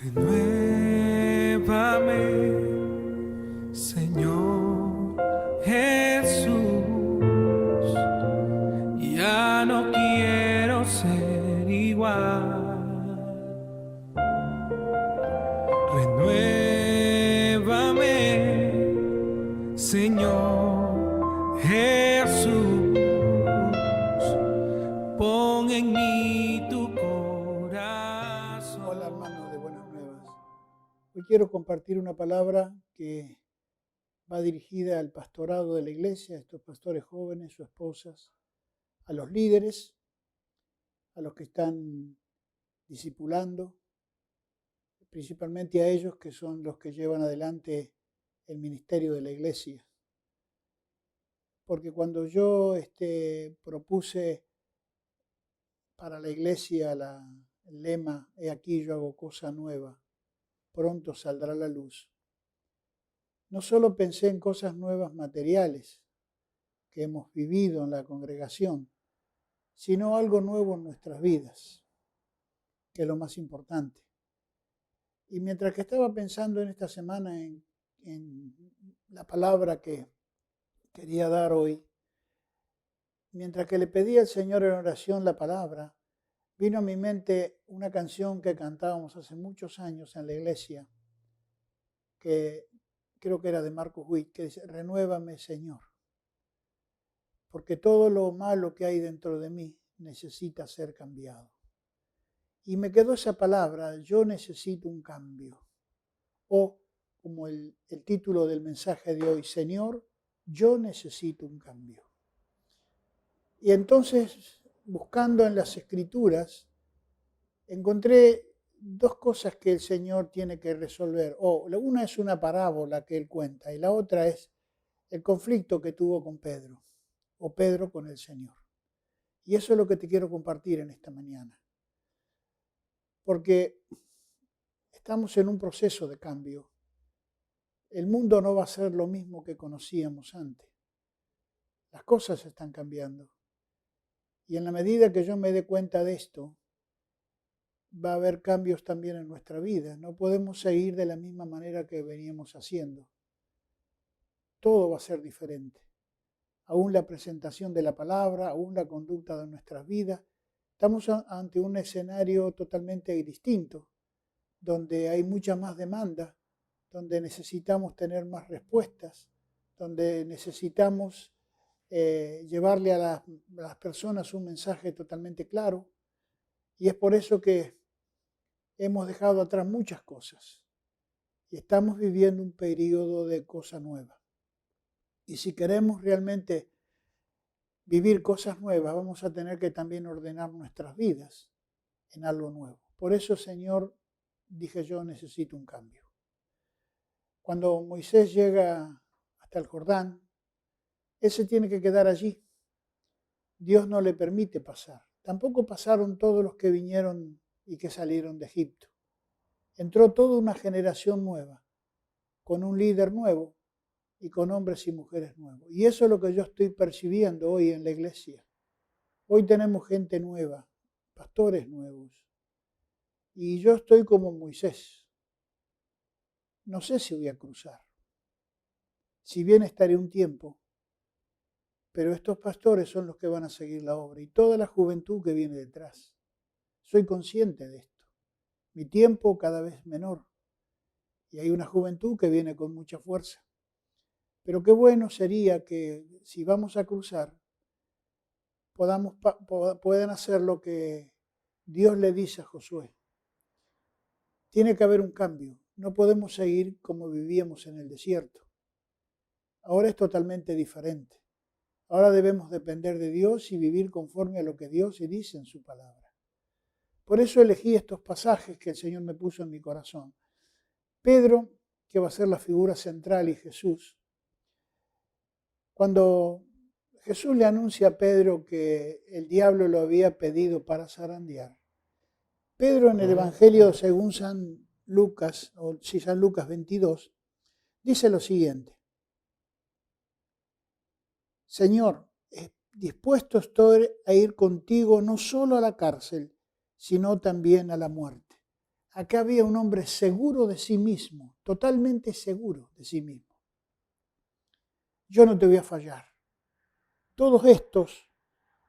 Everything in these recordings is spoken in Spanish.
Renuévame, Señor Jesús, ya no quiero ser igual. Renuévame, Señor Jesús, pon en mí tu corazón. Hola, hermanos de Buenas Nuevas. Hoy quiero compartir una palabra que va dirigida al pastorado de la iglesia, a estos pastores jóvenes, sus esposas, a los líderes, a los que están discipulando, principalmente a ellos que son los que llevan adelante el ministerio de la iglesia. Porque cuando yo propuse para la iglesia el lema, he aquí yo hago cosa nueva, pronto saldrá la luz, no solo pensé en cosas nuevas materiales que hemos vivido en la congregación, sino algo nuevo en nuestras vidas, que es lo más importante. Y mientras que estaba pensando en esta semana en la palabra que quería dar hoy, mientras que le pedí al Señor en oración la palabra, vino a mi mente una canción que cantábamos hace muchos años en la iglesia, que creo que era de Marcos Witt, que dice: renuévame, Señor, porque todo lo malo que hay dentro de mí necesita ser cambiado. Y me quedó esa palabra, yo necesito un cambio. O como el título del mensaje de hoy, Señor, yo necesito un cambio. Y entonces, buscando en las Escrituras, encontré dos cosas que el Señor tiene que resolver. Una es una parábola que Él cuenta y la otra es el conflicto que tuvo con Pedro, o Pedro con el Señor. Y eso es lo que te quiero compartir en esta mañana. Porque estamos en un proceso de cambio. El mundo no va a ser lo mismo que conocíamos antes. Las cosas están cambiando. Y en la medida que yo me dé cuenta de esto, va a haber cambios también en nuestra vida. No podemos seguir de la misma manera que veníamos haciendo. Todo va a ser diferente. Aún la presentación de la palabra, aún la conducta de nuestras vidas. Estamos ante un escenario totalmente distinto, donde hay mucha más demanda, donde necesitamos tener más respuestas, donde necesitamos llevarle a las personas un mensaje totalmente claro. Y es por eso que hemos dejado atrás muchas cosas y estamos viviendo un periodo de cosa nueva. Y si queremos realmente vivir cosas nuevas, vamos a tener que también ordenar nuestras vidas en algo nuevo. Por eso, Señor, dije yo, necesito un cambio. Cuando Moisés llega hasta el Jordán, él se tiene que quedar allí. Dios no le permite pasar. Tampoco pasaron todos los que vinieron y que salieron de Egipto. Entró toda una generación nueva, con un líder nuevo y con hombres y mujeres nuevos. Y eso es lo que yo estoy percibiendo hoy en la iglesia. Hoy tenemos gente nueva, pastores nuevos. Y yo estoy como Moisés. No sé si voy a cruzar. Si bien estaré un tiempo, pero estos pastores son los que van a seguir la obra y toda la juventud que viene detrás. Soy consciente de esto. Mi tiempo cada vez menor y hay una juventud que viene con mucha fuerza. Pero qué bueno sería que si vamos a cruzar, puedan hacer lo que Dios le dice a Josué. Tiene que haber un cambio. No podemos seguir como vivíamos en el desierto. Ahora es totalmente diferente. Ahora debemos depender de Dios y vivir conforme a lo que Dios dice en su palabra. Por eso elegí estos pasajes que el Señor me puso en mi corazón. Pedro, que va a ser la figura central, y Jesús. Cuando Jesús le anuncia a Pedro que el diablo lo había pedido para zarandear, Pedro en el Evangelio según San Lucas 22, dice lo siguiente: Señor, dispuesto estoy a ir contigo no solo a la cárcel, sino también a la muerte. Acá había un hombre seguro de sí mismo, totalmente seguro de sí mismo. Yo no te voy a fallar. Todos estos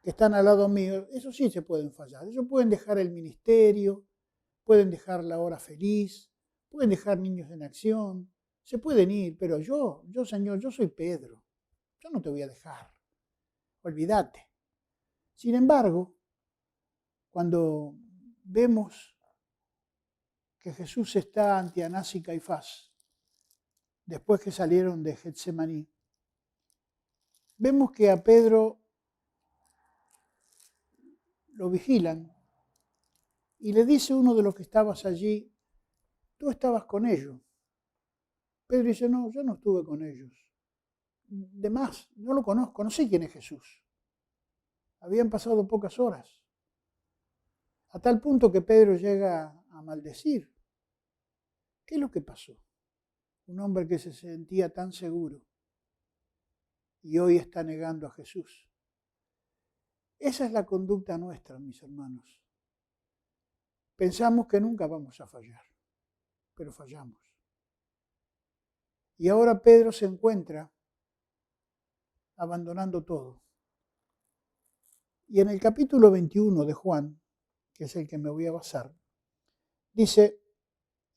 que están al lado mío, eso sí se pueden fallar. Ellos pueden dejar el ministerio, pueden dejar la hora feliz, pueden dejar niños en acción, se pueden ir, pero yo, Señor, yo soy Pedro. Yo no te voy a dejar. Olvídate. Sin embargo, cuando vemos que Jesús está ante Anás y Caifás, después que salieron de Getsemaní, vemos que a Pedro lo vigilan y le dice uno de los que estabas allí, tú estabas con ellos. Pedro dice, no, yo no estuve con ellos. De más, no lo conozco, no sé quién es Jesús. Habían pasado pocas horas. A tal punto que Pedro llega a maldecir. ¿Qué es lo que pasó? Un hombre que se sentía tan seguro y hoy está negando a Jesús. Esa es la conducta nuestra, mis hermanos. Pensamos que nunca vamos a fallar, pero fallamos. Y ahora Pedro se encuentra abandonando todo. Y en el capítulo 21 de Juan, que es el que me voy a basar, dice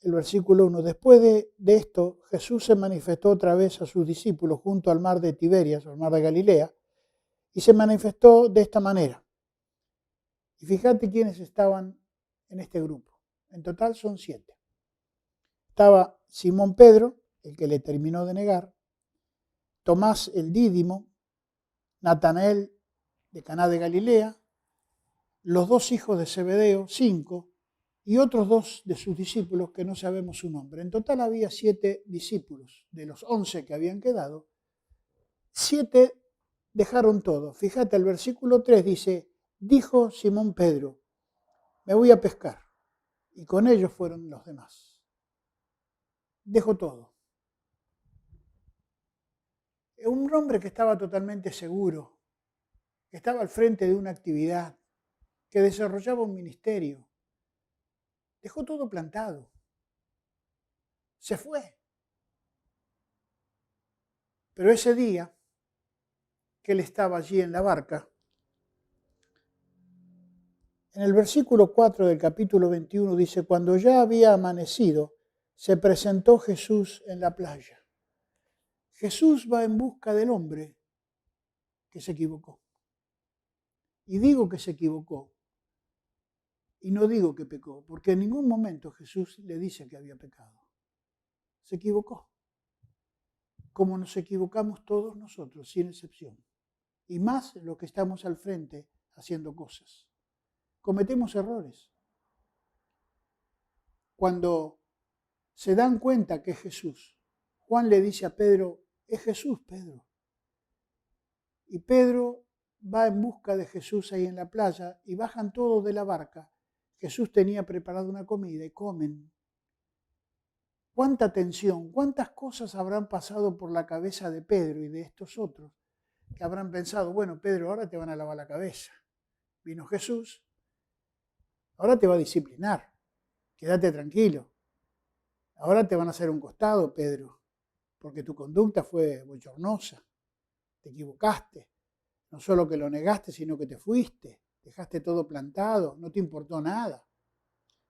el versículo 1, después de esto, Jesús se manifestó otra vez a sus discípulos junto al mar de Tiberias, o al mar de Galilea, y se manifestó de esta manera. Y fíjate quiénes estaban en este grupo. En total son 7. Estaba Simón Pedro, el que le terminó de negar, Tomás el Dídimo, Natanael de Caná de Galilea, los 2 hijos de Zebedeo, 5, y otros 2 de sus discípulos que no sabemos su nombre. En total había 7 discípulos. De los 11 que habían quedado, 7 dejaron todo. Fíjate, el versículo 3 dice, dijo Simón Pedro, me voy a pescar. Y con ellos fueron los demás. Dejó todo. Un hombre que estaba totalmente seguro, que estaba al frente de una actividad, que desarrollaba un ministerio, dejó todo plantado. Se fue. Pero ese día que él estaba allí en la barca, en el versículo 4 del capítulo 21 dice, cuando ya había amanecido, se presentó Jesús en la playa. Jesús va en busca del hombre que se equivocó. Y digo que se equivocó. Y no digo que pecó, porque en ningún momento Jesús le dice que había pecado. Se equivocó. Como nos equivocamos todos nosotros, sin excepción. Y más los que estamos al frente haciendo cosas. Cometemos errores. Cuando se dan cuenta que es Jesús, Juan le dice a Pedro, es Jesús, Pedro. Y Pedro va en busca de Jesús ahí en la playa y bajan todos de la barca. Jesús tenía preparado una comida y comen. ¿Cuánta tensión, cuántas cosas habrán pasado por la cabeza de Pedro y de estos otros que habrán pensado, bueno, Pedro, ahora te van a lavar la cabeza. Vino Jesús, ahora te va a disciplinar, quédate tranquilo. Ahora te van a hacer un costado, Pedro, porque tu conducta fue bochornosa, te equivocaste. No solo que lo negaste, sino que te fuiste, dejaste todo plantado, no te importó nada.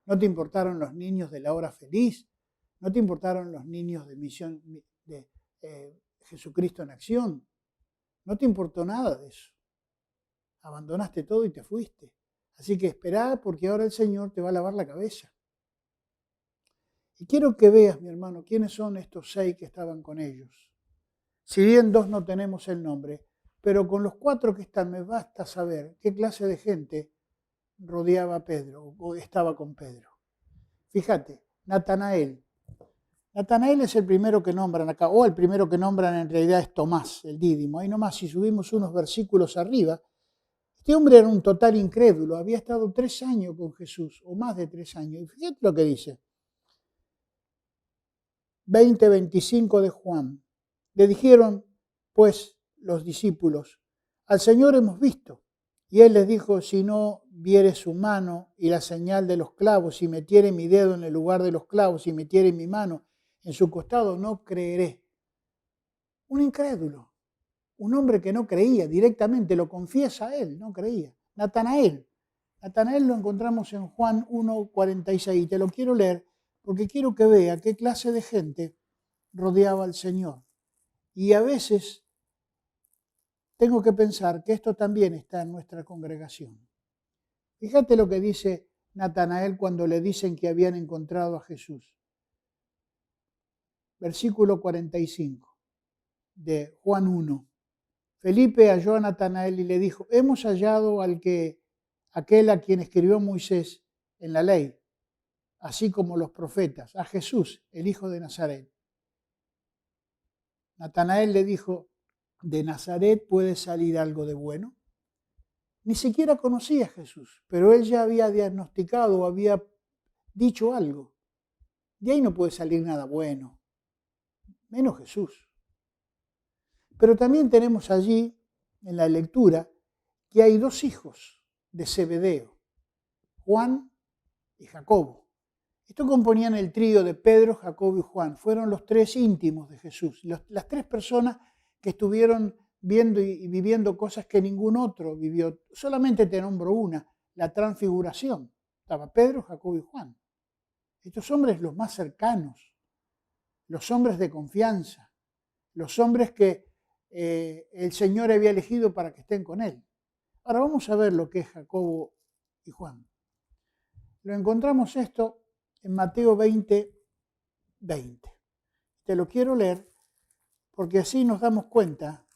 No te importaron los niños de la hora feliz, no te importaron los niños de misión de Jesucristo en acción. No te importó nada de eso. Abandonaste todo y te fuiste. Así que esperá porque ahora el Señor te va a lavar la cabeza. Y quiero que veas, mi hermano, quiénes son estos 6 que estaban con ellos. Si bien 2 no tenemos el nombre, pero con los 4 que están me basta saber qué clase de gente rodeaba a Pedro o estaba con Pedro. Fíjate, Natanael. Natanael es el primero que nombran acá, o el primero que nombran en realidad es Tomás, el Dídimo. Ahí nomás, si subimos unos versículos arriba, este hombre era un total incrédulo, había estado 3 años con Jesús, o más de 3 años. Y fíjate lo que dice. 20:25 de Juan. Le dijeron, pues, los discípulos, al Señor hemos visto. Y él les dijo, si no viere su mano y la señal de los clavos, si metiere mi dedo en el lugar de los clavos, si metiere mi mano en su costado, no creeré. Un incrédulo, un hombre que no creía directamente, lo confiesa él, no creía. Natanael lo encontramos en Juan 1:46 y te lo quiero leer porque quiero que vea qué clase de gente rodeaba al Señor. Y a veces tengo que pensar que esto también está en nuestra congregación. Fíjate lo que dice Natanael cuando le dicen que habían encontrado a Jesús. Versículo 45 de Juan 1. Felipe halló a Natanael y le dijo, hemos hallado aquel a quien escribió Moisés en la ley, así como los profetas, a Jesús, el hijo de Nazaret. Natanael le dijo, ¿de Nazaret puede salir algo de bueno? Ni siquiera conocía a Jesús, pero él ya había diagnosticado o había dicho algo. De ahí no puede salir nada bueno, menos Jesús. Pero también tenemos allí, en la lectura, que hay dos hijos de Zebedeo, Juan y Jacobo. Estos componían el trío de Pedro, Jacobo y Juan. Fueron los tres íntimos de Jesús, las tres personas que estuvieron viendo y viviendo cosas que ningún otro vivió. Solamente te nombro una, la transfiguración. Estaba Pedro, Jacobo y Juan. Estos hombres los más cercanos, los hombres de confianza, los hombres que el Señor había elegido para que estén con él. Ahora vamos a ver lo que es Jacobo y Juan. Lo encontramos esto en Mateo 20:20. Te lo quiero leer porque así nos damos cuenta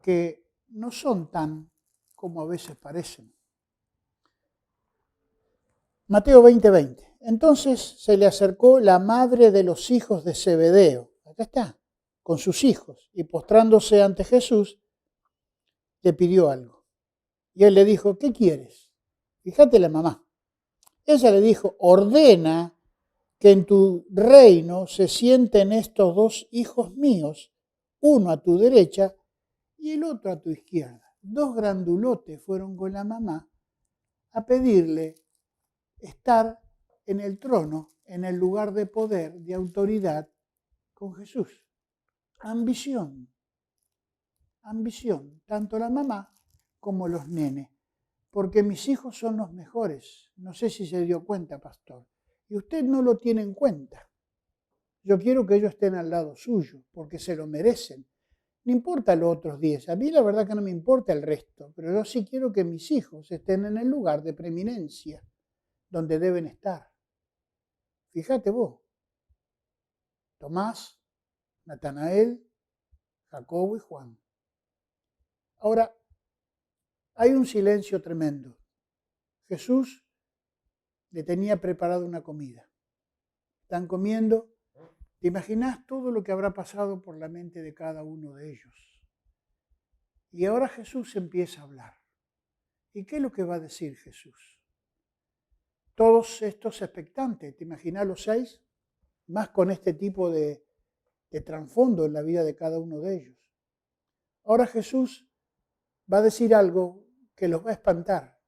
que no son tan como a veces parecen. Mateo 20:20. Entonces se le acercó la madre de los hijos de Zebedeo. Acá está, con sus hijos, y postrándose ante Jesús, le pidió algo. Y él le dijo, ¿qué quieres? Fíjate la mamá. Ella le dijo, ordena que en tu reino se sienten estos dos hijos míos, uno a tu derecha y el otro a tu izquierda. Dos grandulotes fueron con la mamá a pedirle estar en el trono, en el lugar de poder, de autoridad, con Jesús. Ambición, tanto la mamá como los nenes, porque mis hijos son los mejores. No sé si se dio cuenta, pastor, y usted no lo tiene en cuenta. Yo quiero que ellos estén al lado suyo, porque se lo merecen. No importa los otros 10, a mí la verdad que no me importa el resto, pero yo sí quiero que mis hijos estén en el lugar de preeminencia, donde deben estar. Fíjate vos, Tomás, Natanael, Jacobo y Juan. Ahora, hay un silencio tremendo. Jesús le tenía preparado una comida. Están comiendo. ¿Te imaginas todo lo que habrá pasado por la mente de cada uno de ellos? Y ahora Jesús empieza a hablar. ¿Y qué es lo que va a decir Jesús? Todos estos expectantes, ¿te imaginas los 6? Más con este tipo de trasfondo en la vida de cada uno de ellos. Ahora Jesús va a decir algo que los va a espantar.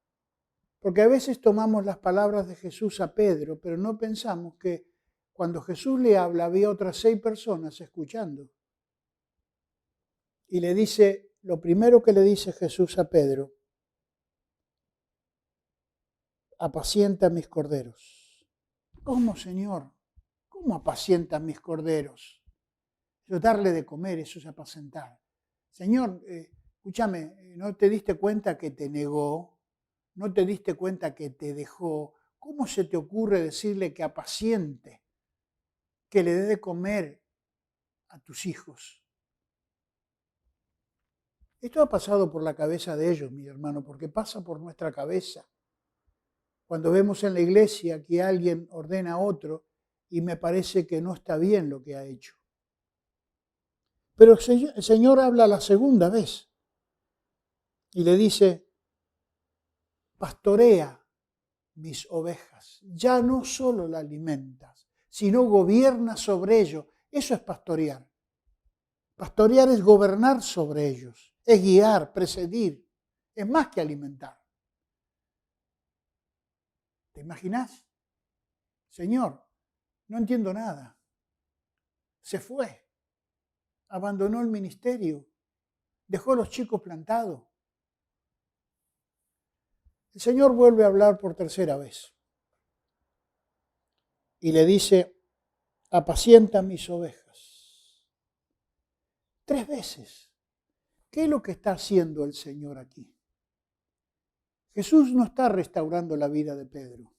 Porque a veces tomamos las palabras de Jesús a Pedro, pero no pensamos que cuando Jesús le habla había otras 6 personas escuchando. Y le dice, lo primero que le dice Jesús a Pedro, apacienta mis corderos. ¿Cómo, Señor? ¿Cómo apacienta mis corderos? Yo darle de comer, eso es apacentar. Señor, escúchame, ¿no te diste cuenta que te negó? ¿No te diste cuenta que te dejó? ¿Cómo se te ocurre decirle que apaciente, que le dé de comer a tus hijos? Esto ha pasado por la cabeza de ellos, mi hermano, porque pasa por nuestra cabeza. Cuando vemos en la iglesia que alguien ordena a otro y me parece que no está bien lo que ha hecho. Pero el Señor habla la segunda vez y le dice, pastorea mis ovejas, ya no solo la alimentas, sino gobierna sobre ellos. Eso es pastorear. Pastorear es gobernar sobre ellos, es guiar, presidir, Es más que alimentar. ¿Te imaginas? Señor, no entiendo nada. Se fue. Abandonó el ministerio. Dejó a los chicos plantados. El Señor vuelve a hablar por tercera vez. Y le dice, apacienta mis ovejas. 3 veces. ¿Qué es lo que está haciendo el Señor aquí? Jesús no está restaurando la vida de Pedro.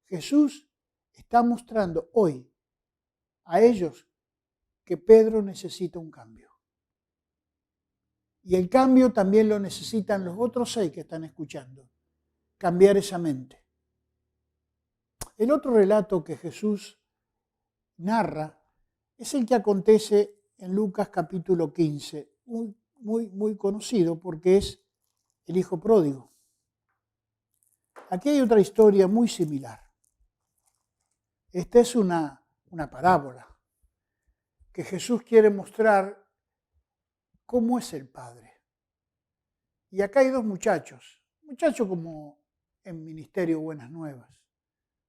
Jesús está mostrando hoy a ellos que Pedro necesita un cambio. Y el cambio también lo necesitan los otros 6 que están escuchando. Cambiar esa mente. El otro relato que Jesús narra es el que acontece en Lucas capítulo 15, muy conocido porque es el hijo pródigo. Aquí hay otra historia muy similar. Esta es una parábola que Jesús quiere mostrar cómo es el Padre. Y acá hay 2 muchachos como en Ministerio Buenas Nuevas.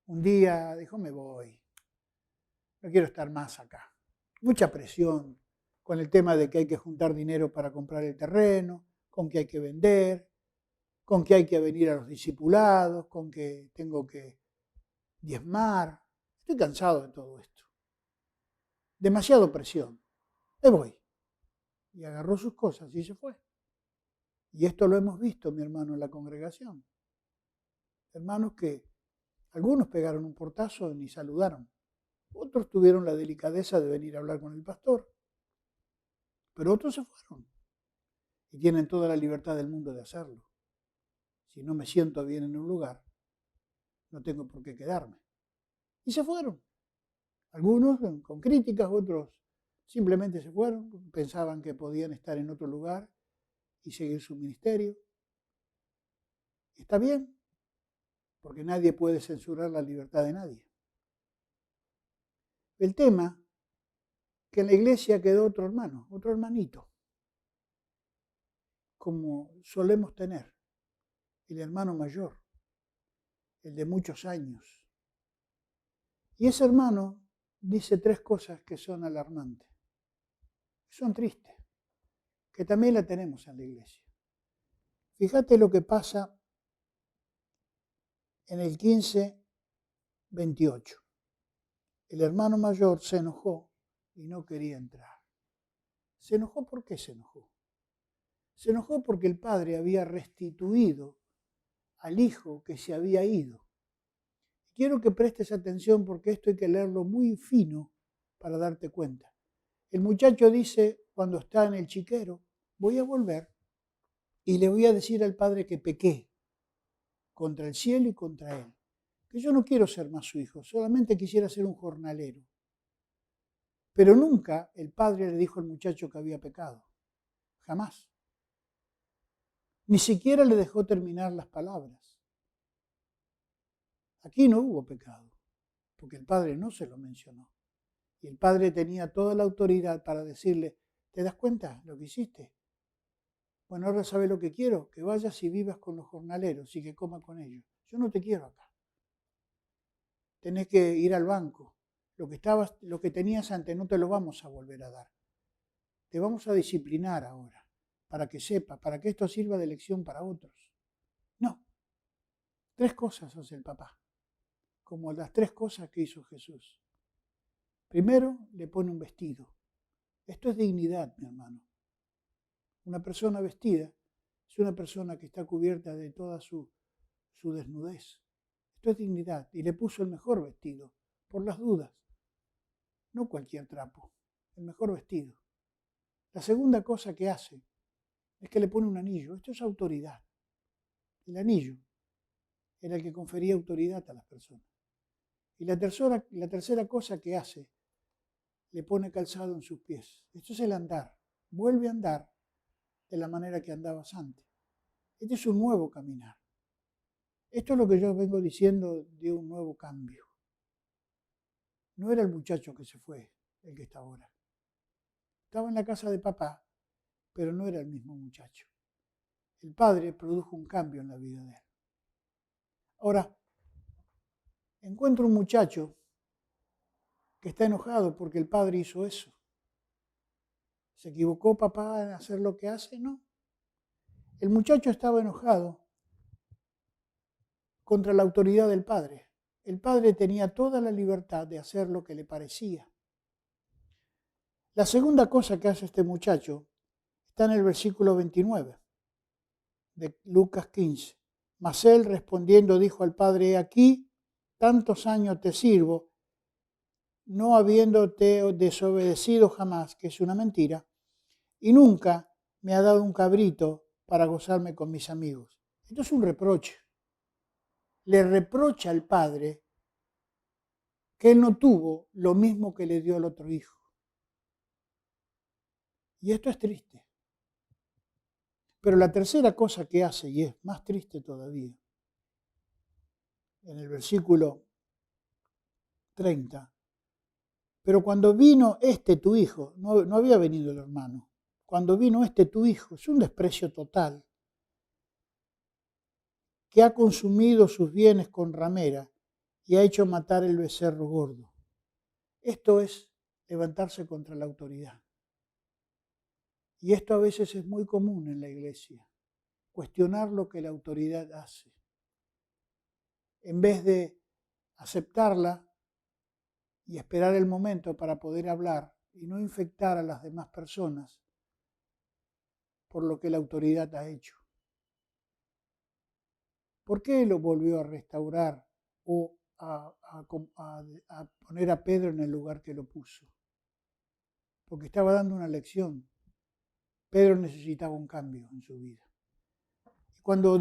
Un día dijo, me voy, no quiero estar más acá. Mucha presión con el tema de que hay que juntar dinero para comprar el terreno, con que hay que vender, con que hay que venir a los discipulados, con que tengo que diezmar. Estoy cansado de todo esto. Demasiado presión. Me voy. Y agarró sus cosas y se fue. Y esto lo hemos visto, mi hermano, en la congregación. Hermanos que algunos pegaron un portazo y ni saludaron. Otros tuvieron la delicadeza de venir a hablar con el pastor. Pero otros se fueron. Y tienen toda la libertad del mundo de hacerlo. Si no me siento bien en un lugar, no tengo por qué quedarme. Y se fueron. Algunos con críticas, otros simplemente se fueron, pensaban que podían estar en otro lugar y seguir su ministerio. Está bien, porque nadie puede censurar la libertad de nadie. El tema, que en la iglesia quedó otro hermano, otro hermanito, como solemos tener, el hermano mayor, el de muchos años. Y ese hermano dice 3 cosas que son alarmantes, que son tristes, que también la tenemos en la iglesia. Fíjate lo que pasa en el 15:28. El hermano mayor se enojó y no quería entrar. ¿Se enojó? ¿Por qué se enojó? Se enojó porque el padre había restituido al hijo que se había ido. Quiero que prestes atención porque esto hay que leerlo muy fino para darte cuenta. El muchacho dice, cuando está en el chiquero, voy a volver y le voy a decir al padre que pequé contra el cielo y contra él. Que yo no quiero ser más su hijo, solamente quisiera ser un jornalero. Pero nunca el padre le dijo al muchacho que había pecado. Jamás. Ni siquiera le dejó terminar las palabras. Aquí no hubo pecado, porque el padre no se lo mencionó. Y el padre tenía toda la autoridad para decirle, ¿te das cuenta lo que hiciste? Bueno, ahora sabes lo que quiero, que vayas y vivas con los jornaleros y que comas con ellos. Yo no te quiero acá. Tenés que ir al banco. Lo que tenías antes no te lo vamos a volver a dar. Te vamos a disciplinar ahora, para que sepas, para que esto sirva de lección para otros. No. 3 cosas hace el papá, como las 3 cosas que hizo Jesús. Primero, le pone un vestido. Esto es dignidad, mi hermano. Una persona vestida es una persona que está cubierta de toda su desnudez. Esto es dignidad. Y le puso el mejor vestido, por las dudas. No cualquier trapo, el mejor vestido. La segunda cosa que hace es que le pone un anillo. Esto es autoridad. El anillo era el que confería autoridad a las personas. Y la tercera cosa que hace, le pone calzado en sus pies. Esto es el andar. Vuelve a andar de la manera que andabas antes. Este es un nuevo caminar. Esto es lo que yo vengo diciendo de un nuevo cambio. No era el muchacho que se fue el que está ahora. Estaba en la casa de papá, pero no era el mismo muchacho. el padre produjo un cambio en la vida de él. Ahora, encuentro un muchacho que está enojado porque el padre hizo eso. ¿Se equivocó papá en hacer lo que hace? No. El muchacho estaba enojado contra la autoridad del padre. El padre tenía toda la libertad de hacer lo que le parecía. La segunda cosa que hace este muchacho está en el versículo 29 de Lucas 15. Mas él respondiendo dijo al padre: aquí tantos años te sirvo, no habiéndote desobedecido jamás, que es una mentira, y nunca me ha dado un cabrito para gozarme con mis amigos. Esto es un reproche. Le reprocha al padre que él no tuvo lo mismo que le dio al otro hijo. Y esto es triste. Pero la tercera cosa que hace, y es más triste todavía, en el versículo 30, pero cuando vino este tu hijo, no había venido el hermano, cuando vino este tu hijo, es un desprecio total, que ha consumido sus bienes con ramera y ha hecho matar el becerro gordo. Esto es levantarse contra la autoridad. Y esto a veces es muy común en la iglesia, cuestionar lo que la autoridad hace. En vez de aceptarla y esperar el momento para poder hablar y no infectar a las demás personas por lo que la autoridad ha hecho. ¿Por qué lo volvió a restaurar o a poner a Pedro en el lugar que lo puso? Porque estaba dando una lección. Pedro necesitaba un cambio en su vida. Cuando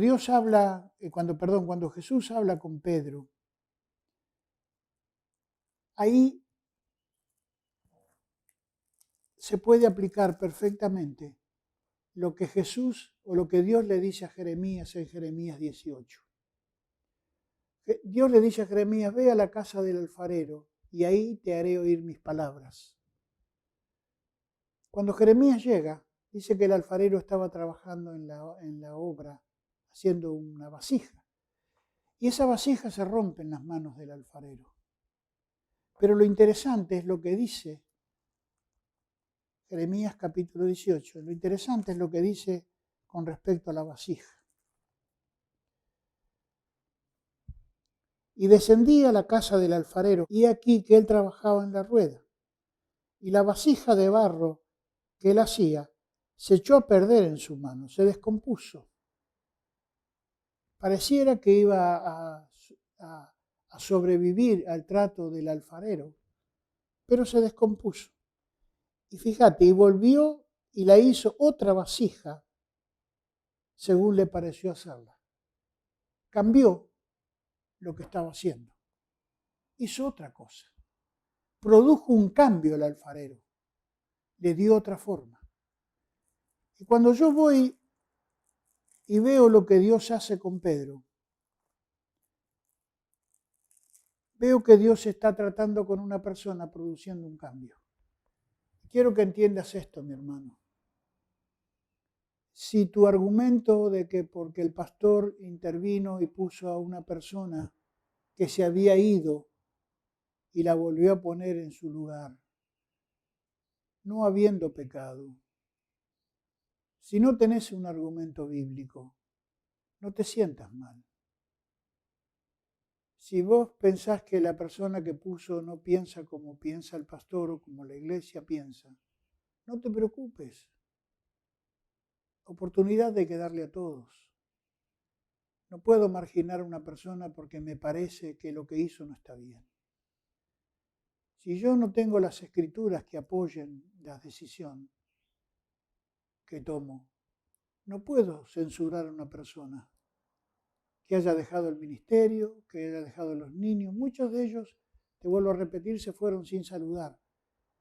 cuando Jesús habla con Pedro, ahí se puede aplicar perfectamente lo que Jesús o lo que Dios le dice a Jeremías en Jeremías 18. Dios le dice a Jeremías: ve a la casa del alfarero y ahí te haré oír mis palabras. Cuando Jeremías llega, dice que el alfarero estaba trabajando en la obra, haciendo una vasija. Y esa vasija se rompe en las manos del alfarero. Pero lo interesante es lo que dice Jeremías capítulo 18. Lo interesante es lo que dice con respecto a la vasija. Y descendí a la casa del alfarero, y aquí que él trabajaba en la rueda. Y la vasija de barro que él hacía se echó a perder en su mano, se descompuso. Pareciera que iba a sobrevivir al trato del alfarero, pero se descompuso. Y fíjate, y volvió y la hizo otra vasija según le pareció hacerla. Cambió lo que estaba haciendo. Hizo otra cosa. Produjo un cambio el alfarero. Le dio otra forma. Y cuando yo voy y veo lo que Dios hace con Pedro, veo que Dios está tratando con una persona produciendo un cambio. Quiero que entiendas esto, mi hermano. Si tu argumento de que porque el pastor intervino y puso a una persona que se había ido y la volvió a poner en su lugar, no habiendo pecado, si no tenés un argumento bíblico, no te sientas mal. Si vos pensás que la persona que puso no piensa como piensa el pastor o como la iglesia piensa, no te preocupes. Oportunidad hay que darle a todos. No puedo marginar a una persona porque me parece que lo que hizo no está bien. Si yo no tengo las escrituras que apoyen la decisión que tomo, no puedo censurar a una persona que haya dejado el ministerio, que haya dejado a los niños. Muchos de ellos, te vuelvo a repetir, se fueron sin saludar.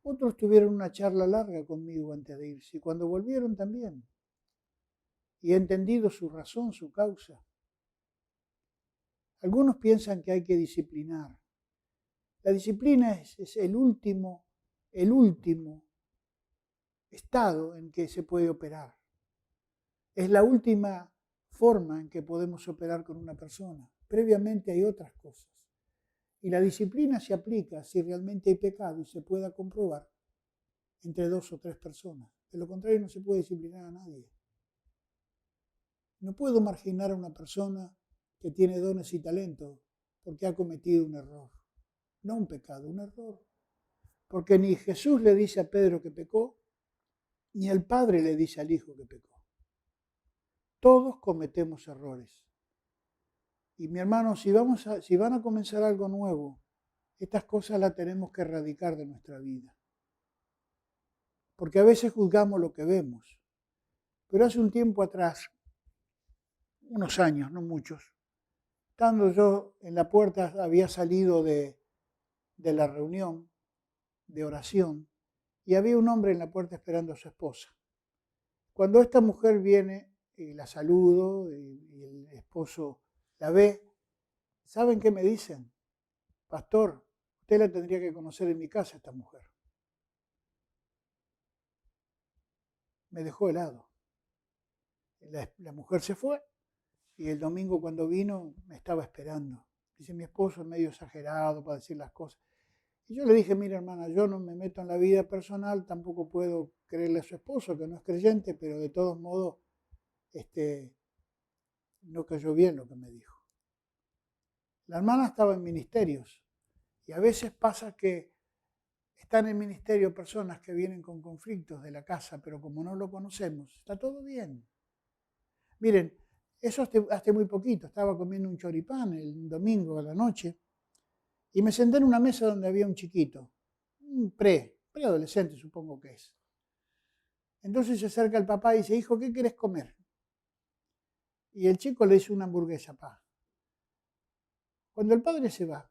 Otros tuvieron una charla larga conmigo antes de irse y cuando volvieron también. Y he entendido su razón, su causa. Algunos piensan que hay que disciplinar. La disciplina es el último estado en que se puede operar. Es la última forma en que podemos operar con una persona. Previamente hay otras cosas. Y la disciplina se aplica si realmente hay pecado y se pueda comprobar entre 2 o 3 personas. De lo contrario, no se puede disciplinar a nadie. No puedo marginar a una persona que tiene dones y talentos porque ha cometido un error. No un pecado, un error. Porque ni Jesús le dice a Pedro que pecó, ni el Padre le dice al Hijo que pecó. Todos cometemos errores. Y mi hermano, si van a comenzar algo nuevo, estas cosas las tenemos que erradicar de nuestra vida. Porque a veces juzgamos lo que vemos. Pero hace un tiempo atrás, unos años, no muchos, estando yo en la puerta, había salido de la reunión de oración y había un hombre en la puerta esperando a su esposa. Cuando esta mujer viene y la saludo y el esposo la ve, ¿saben qué me dicen? Pastor, usted la tendría que conocer en mi casa, esta mujer. Me dejó helado. La mujer se fue y el domingo cuando vino me estaba esperando. Dice, mi esposo es medio exagerado para decir las cosas. Y yo le dije, mira hermana, yo no me meto en la vida personal, tampoco puedo creerle a su esposo, que no es creyente, pero de todos modos no cayó bien lo que me dijo. La hermana estaba en ministerios y a veces pasa que están en ministerio personas que vienen con conflictos de la casa, pero como no lo conocemos, está todo bien. Miren, eso hasta muy poquito, estaba comiendo un choripán el domingo a la noche y me senté en una mesa donde había un chiquito, un preadolescente supongo que es. Entonces se acerca el papá y dice, hijo, ¿qué quieres comer? Y el chico le dice una hamburguesa, pa. Cuando el padre se va,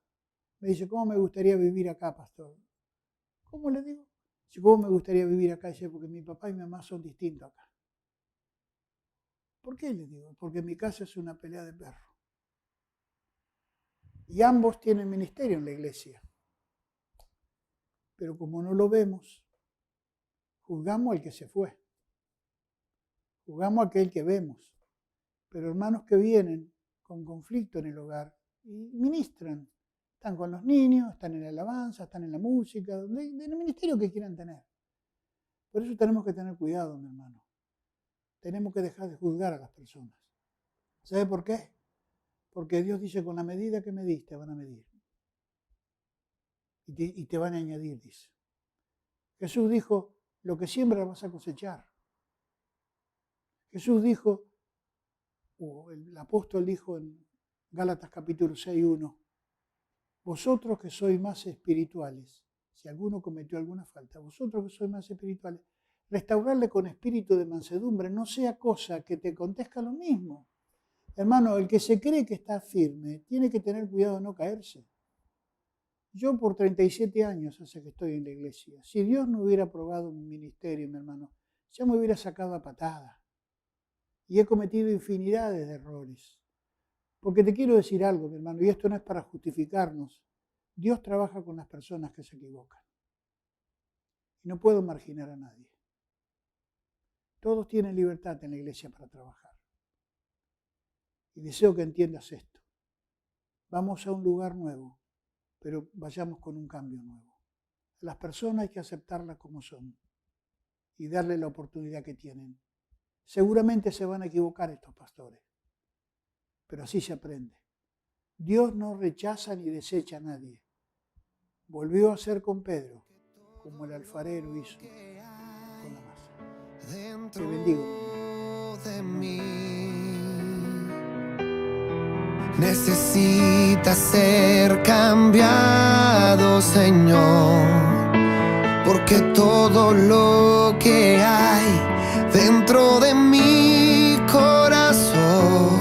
me dice, ¿cómo me gustaría vivir acá, pastor? ¿Cómo le digo? Dice, ¿cómo me gustaría vivir acá? Dice, porque mi papá y mi mamá son distintos acá. ¿Por qué le digo? Porque mi casa es una pelea de perros. Y ambos tienen ministerio en la iglesia. Pero como no lo vemos, juzgamos al que se fue. Juzgamos a aquel que vemos. Pero hermanos que vienen con conflicto en el hogar y ministran. Están con los niños, están en la alabanza, están en la música, en el ministerio que quieran tener. Por eso tenemos que tener cuidado, mi hermano. Tenemos que dejar de juzgar a las personas. ¿Sabe por qué? Porque Dios dice, con la medida que medís te van a medir. Y te van a añadir, dice. Jesús dijo, lo que siembras vas a cosechar. Jesús dijo, o el apóstol dijo en Gálatas capítulo 6:1, vosotros que sois más espirituales, si alguno cometió alguna falta, vosotros que sois más espirituales, restaurarle con espíritu de mansedumbre, no sea cosa que te acontezca lo mismo. Hermano, el que se cree que está firme tiene que tener cuidado de no caerse. Yo por 37 años hace que estoy en la iglesia. Si Dios no hubiera aprobado mi ministerio, mi hermano, ya me hubiera sacado a patada. Y he cometido infinidades de errores. Porque te quiero decir algo, mi hermano, y esto no es para justificarnos. Dios trabaja con las personas que se equivocan. Y no puedo marginar a nadie. Todos tienen libertad en la iglesia para trabajar. Y deseo que entiendas esto. Vamos a un lugar nuevo, pero vayamos con un cambio nuevo. A las personas hay que aceptarlas como son y darle la oportunidad que tienen. Seguramente se van a equivocar estos pastores, pero así se aprende. Dios no rechaza ni desecha a nadie. Volvió a hacer con Pedro, como el alfarero hizo con la masa. Te bendigo. De mí necesita ser cambiado, Señor, porque todo lo que hay dentro de mi corazón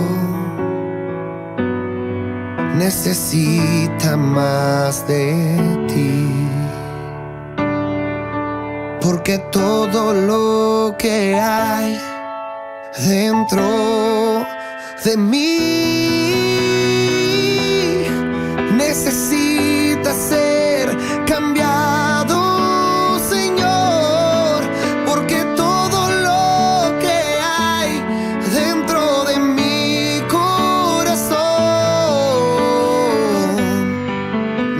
necesita más de ti. Porque todo lo que hay dentro de mí necesita ser cambiado, Señor. Porque todo lo que hay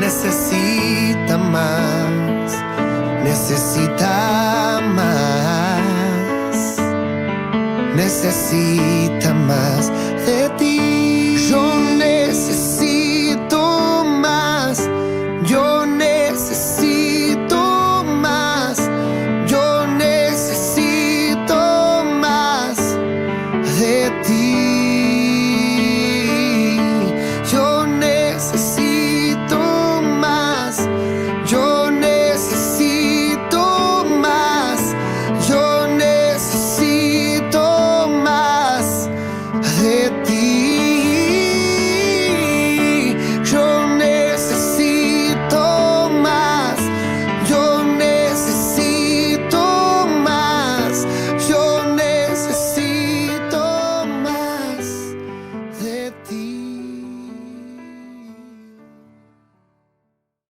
necesita más, necesita más, necesita más.